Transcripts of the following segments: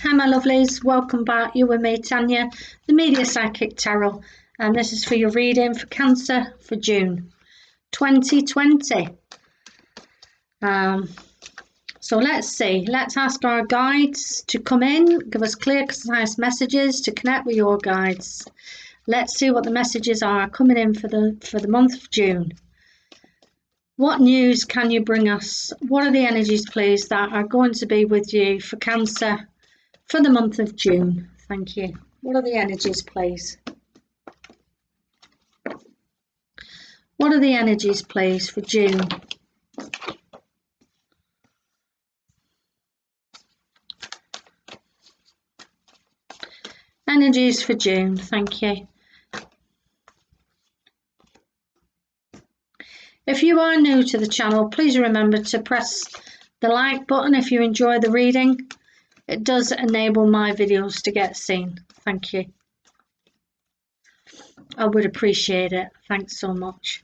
Hi my lovelies, welcome back. You're with me, Tanya, the Media Psychic Tarot, and this is for your reading for Cancer for June 2020. So let's see, let's ask our guides to come in, give us clear, concise messages to connect with your guides. Let's see what the messages are coming in for the month of June. What news can you bring us? What are the energies, please, that are going to be with you for Cancer for the month of June? Thank you. What are the energies, please? What are the energies, please, for June? Energies for June, thank you. If you are new to the channel, please remember to press the like button if you enjoy the reading. It does enable my videos to get seen. Thank you. I would appreciate it. Thanks so much.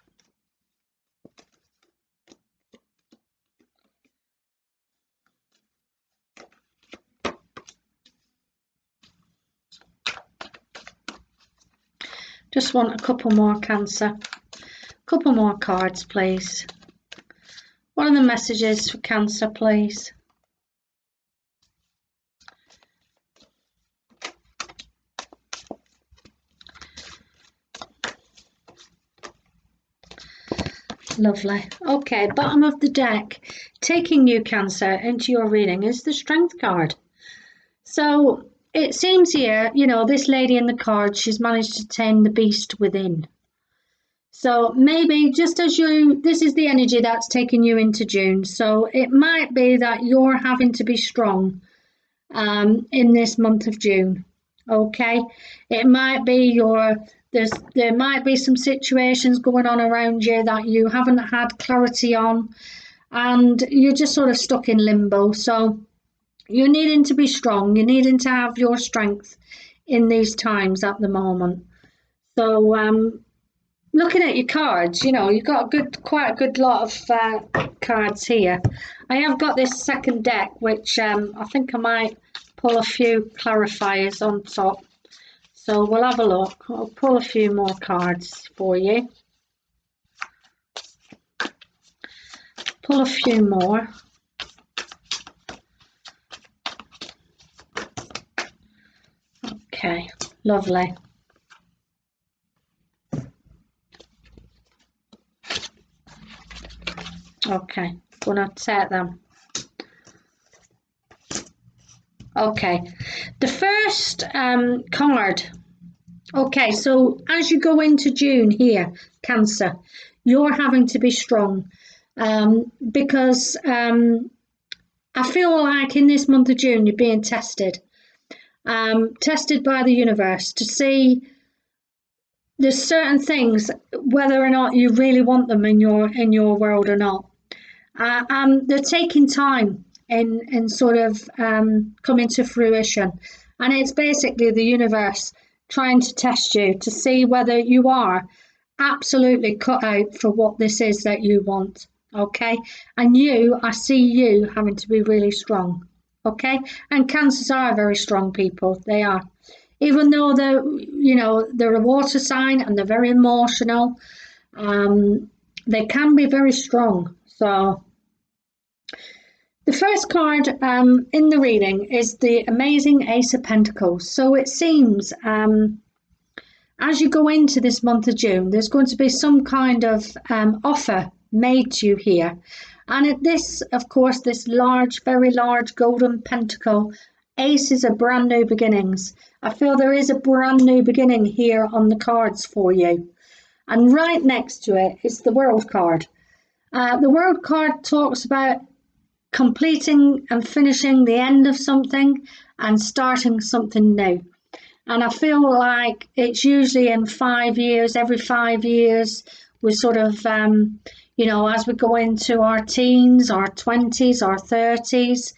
Just want a couple more, Cancer. Couple more cards, please. What are the messages for Cancer, please? Lovely. Okay, bottom of the deck, taking you, Cancer, into your reading is the Strength card. So it seems here, you know, this lady in the card, she's managed to tame the beast within. So maybe just as this is the energy that's taking you into June. So it might be that you're having to be strong in this month of June. Okay, it might be there might be some situations going on around you that you haven't had clarity on, and you're just sort of stuck in limbo. So you're needing to be strong. You're needing to have your strength in these times at the moment. So looking at your cards, you know, you've got quite a good lot of cards here. I have got this second deck, which I think I might pull a few clarifiers on top. So we'll have a look. I'll pull a few more cards for you. Pull a few more. Okay, lovely. Okay, gonna take them. Okay, the first card. Okay, so as you go into June here, Cancer, you're having to be strong because I feel like in this month of June you're being tested. Tested by the universe to see there's certain things, whether or not you really want them in your world or not. They're taking time in sort of coming to fruition, and it's basically the universe trying to test you to see whether you are absolutely cut out for what this is that you want. Okay, and I see you having to be really strong. Okay, and Cancers are very strong people. They are, even though they're a water sign and they're very emotional. They can be very strong. So the first card in the reading is the amazing Ace of Pentacles. So it seems as you go into this month of June, there's going to be some kind of offer made to you here. And this, of course, this large, very large golden pentacle, aces are brand new beginnings. I feel there is a brand new beginning here on the cards for you. And right next to it is the World card. The World card talks about completing and finishing the end of something and starting something new. And I feel like it's usually in 5 years, every 5 years, we sort of, as we go into our teens, our 20s, our 30s,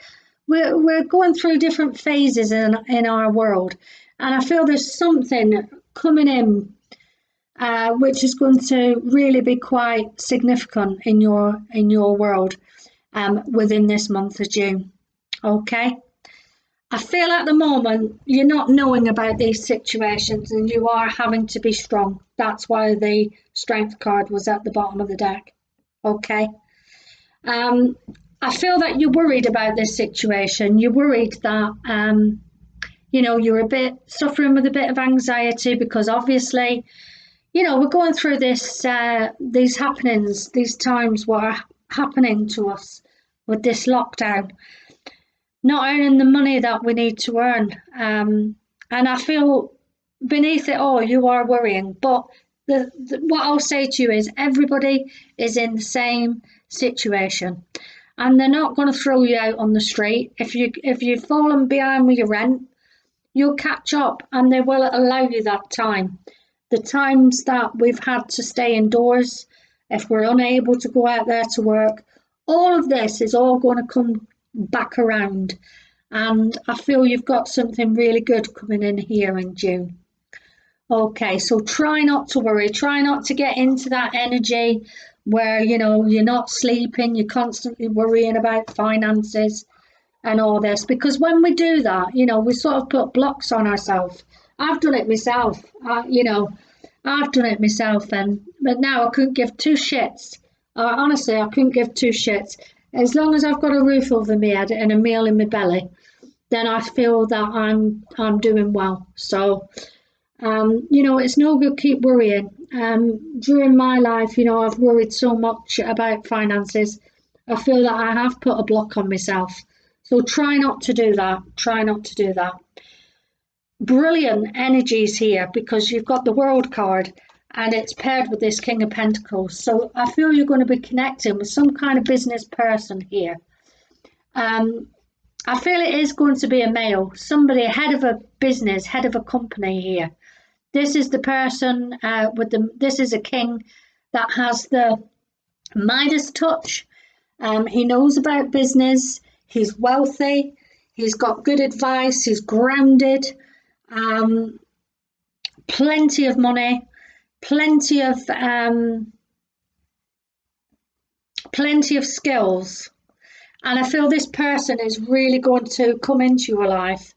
we're going through different phases in our world. And I feel there's something coming in which is going to really be quite significant in your world within this month of June. Okay. I feel at the moment you're not knowing about these situations and you are having to be strong. That's why the strength card was at the bottom of the deck. Okay. Um, I feel that you're worried about this situation. You're worried that you're a bit suffering with a bit of anxiety because obviously, we're going through these happenings, these times what are happening to us with this lockdown, not earning the money that we need to earn. And I feel beneath it all, you are worrying. But what I'll say to you is everybody is in the same situation. And they're not going to throw you out on the street. If you've fallen behind with your rent, you'll catch up and they will allow you that time. The times that we've had to stay indoors, if we're unable to go out there to work, all of this is all going to come back around. And I feel you've got something really good coming in here in June. Okay, so try not to worry, try not to get into that energy where you're not sleeping, you're constantly worrying about finances and all this, because when we do that, we sort of put blocks on ourselves. I've done it myself. I've done it myself, but now I couldn't give two shits. Honestly, I couldn't give two shits. As long as I've got a roof over my head and a meal in my belly, then I feel that I'm doing well. So, it's no good keep worrying. During my life, I've worried so much about finances. I feel that I have put a block on myself. So try not to do that. Try not to do that. Brilliant energies here because you've got the World card and it's paired with this King of Pentacles. So I feel you're going to be connecting with some kind of business person here. I feel it is going to be a male, somebody head of a business, head of a company here. This is the person this is a king that has the Midas touch. He knows about business. He's wealthy. He's got good advice. He's grounded. Plenty of money. Plenty of skills. And I feel this person is really going to come into your life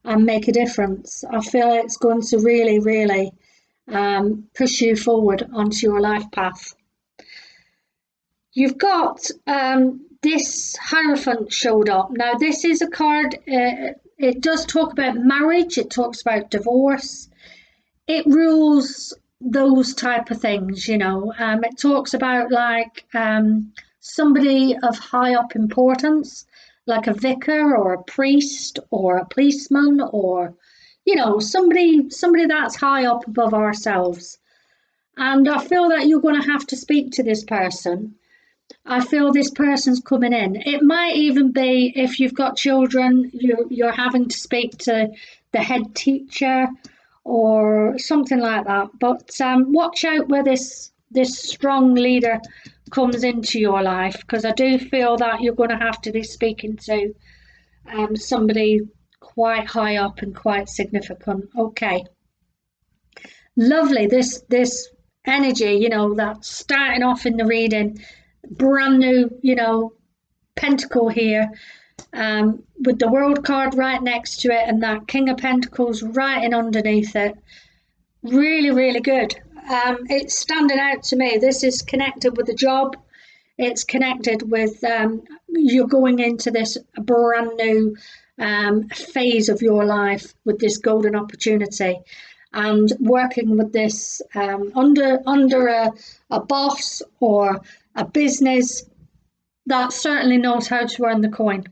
and make a difference. I feel it's going to really, really push you forward onto your life path. You've got this Hierophant showed up. Now, this is a card, it does talk about marriage, it talks about divorce, it rules those type of things, it talks about like somebody of high up importance, like a vicar or a priest or a policeman or, somebody that's high up above ourselves. And I feel that you're going to have to speak to this person. I feel this person's coming in. It might even be if you've got children, you're having to speak to the head teacher or something like that. But watch out where this strong leader comes into your life, because I do feel that you're going to have to be speaking to somebody quite high up and quite significant. Okay, lovely. This energy, that's starting off in the reading, brand new, pentacle here, with the World card right next to it and that King of Pentacles right in underneath it. Really, really good. It's standing out to me. This is connected with the job. It's connected with you're going into this brand new phase of your life with this golden opportunity, and working with this under a boss or a business that certainly knows how to earn the coin.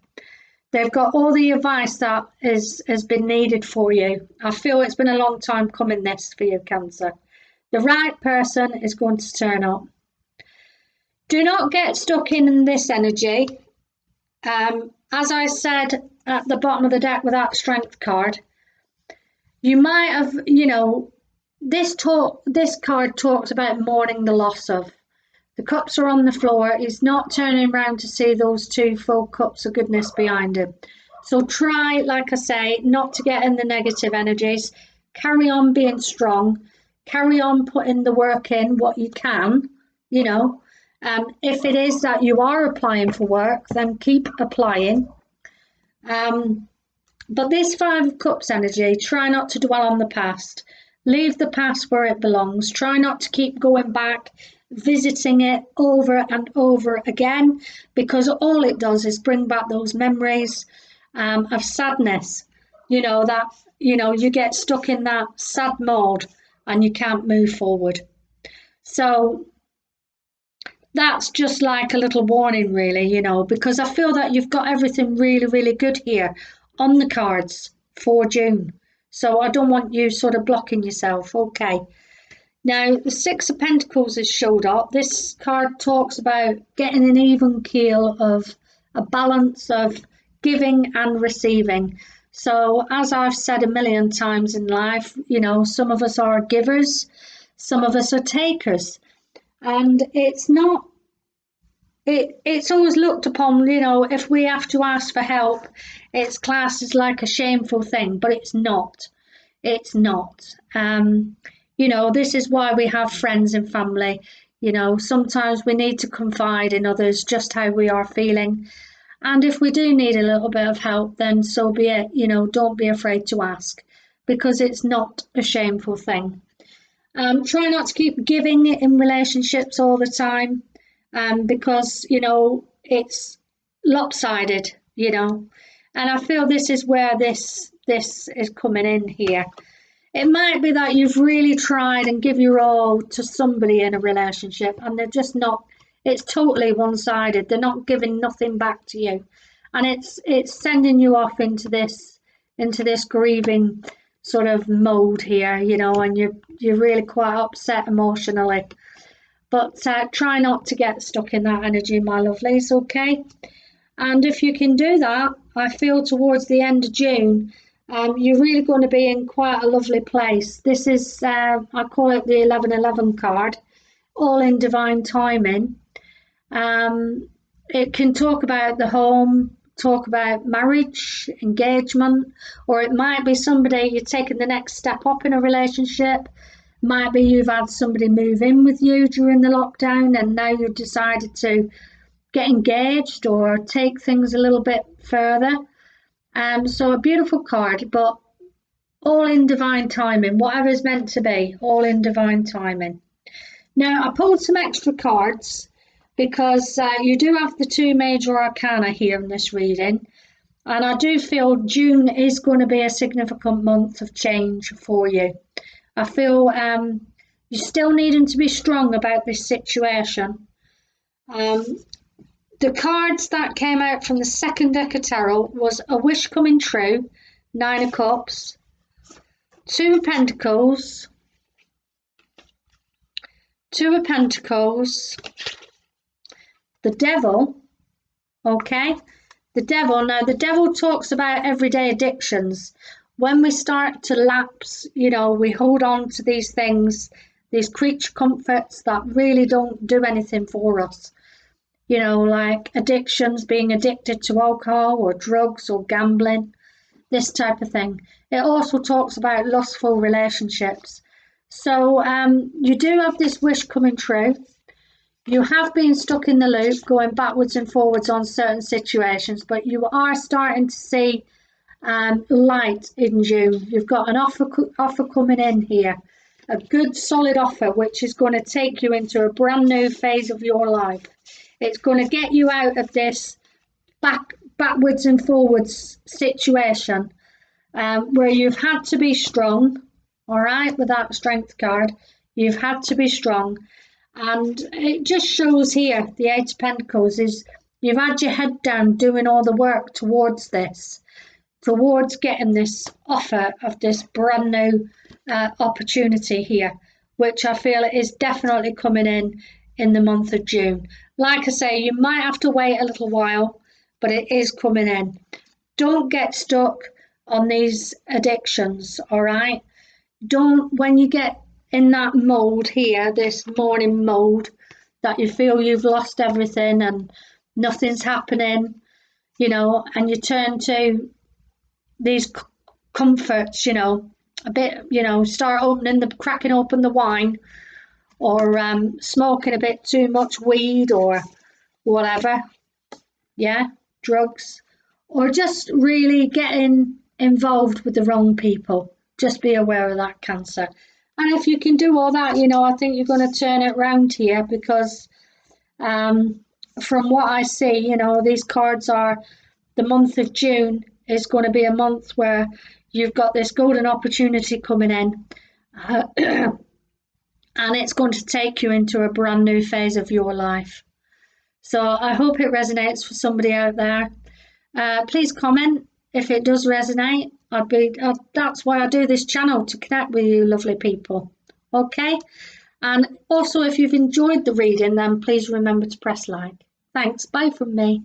They've got all the advice that has been needed for you. I feel it's been a long time coming, this, for you, Cancer. The right person is going to turn up. Do not get stuck in this energy. As I said at the bottom of the deck with that Strength card, you might have, this card talks about mourning the loss of. The cups are on the floor. He's not turning around to see those two full cups of goodness behind him. So try, like I say, not to get in the negative energies. Carry on being strong. Carry on putting the work in what you can, If it is that you are applying for work, then keep applying. But this Five of Cups energy, try not to dwell on the past. Leave the past where it belongs. Try not to keep going back, visiting it over and over again, because all it does is bring back those memories of sadness. That, you get stuck in that sad mode and you can't move forward. So that's just like a little warning, really, because I feel that you've got everything really, really good here on the cards for June. So I don't want you sort of blocking yourself. Okay. Now, the Six of Pentacles has showed up. This card talks about getting an even keel of a balance of giving and receiving. So, as I've said a million times in life, some of us are givers, some of us are takers. And it's always looked upon, if we have to ask for help, it's classed as like a shameful thing, but it's not. It's not. This is why we have friends and family. Sometimes we need to confide in others just how we are feeling. And if we do need a little bit of help, then so be it. Don't be afraid to ask, because it's not a shameful thing. Try not to keep giving in relationships all the time, because it's lopsided. And I feel this is where this is coming in here. It might be that you've really tried and give your all to somebody in a relationship, and they're just not. It's totally one-sided. They're not giving nothing back to you, and it's sending you off into this grieving sort of mode here, and you're really quite upset emotionally. But try not to get stuck in that energy, my lovelies, okay? And if you can do that, I feel towards the end of June, you're really going to be in quite a lovely place. This is, I call it the 1111 card, all in divine timing. It can talk about the home, talk about marriage, engagement, or it might be somebody you're taking the next step up in a relationship. Might be you've had somebody move in with you during the lockdown and now you've decided to get engaged or take things a little bit further. So a beautiful card, but all in divine timing, whatever is meant to be, all in divine timing. Now, I pulled some extra cards because you do have the two major arcana here in this reading, and I do feel June is going to be a significant month of change for you. I feel you're still needing to be strong about this situation. The cards that came out from the second deck of tarot was a wish coming true, Nine of Cups, Two of Pentacles, the Devil, okay? The Devil, now the Devil talks about everyday addictions. When we start to lapse, we hold on to these things, these creature comforts that really don't do anything for us. Like addictions, being addicted to alcohol or drugs or gambling, this type of thing. It also talks about lustful relationships. So you do have this wish coming true. You have been stuck in the loop, going backwards and forwards on certain situations, but you are starting to see light in June. You've got an offer coming in here, a good solid offer, which is going to take you into a brand new phase of your life. It's going to get you out of this backwards and forwards situation where you've had to be strong, all right, with that strength card. You've had to be strong. And it just shows here, the Eight of Pentacles, is you've had your head down doing all the work towards this, towards getting this offer of this brand new opportunity here, which I feel is definitely coming in the month of June. Like I say, you might have to wait a little while, but it is coming in. Don't get stuck on these addictions, all right? When you get in that mode here, this morning mode, that you feel you've lost everything and nothing's happening, and you turn to these comforts, a bit, start cracking open the wine, or smoking a bit too much weed or whatever, drugs, or just really getting involved with the wrong people. Just be aware of that, Cancer. And if you can do all that, I think you're going to turn it round here because from what I see, these cards are the month of June is going to be a month where you've got this golden opportunity coming in. And it's going to take you into a brand new phase of your life. So I hope it resonates for somebody out there. Please comment if it does resonate. That's why I do this channel, to connect with you lovely people. Okay, and also if you've enjoyed the reading, then please remember to press like. Thanks. Bye from me.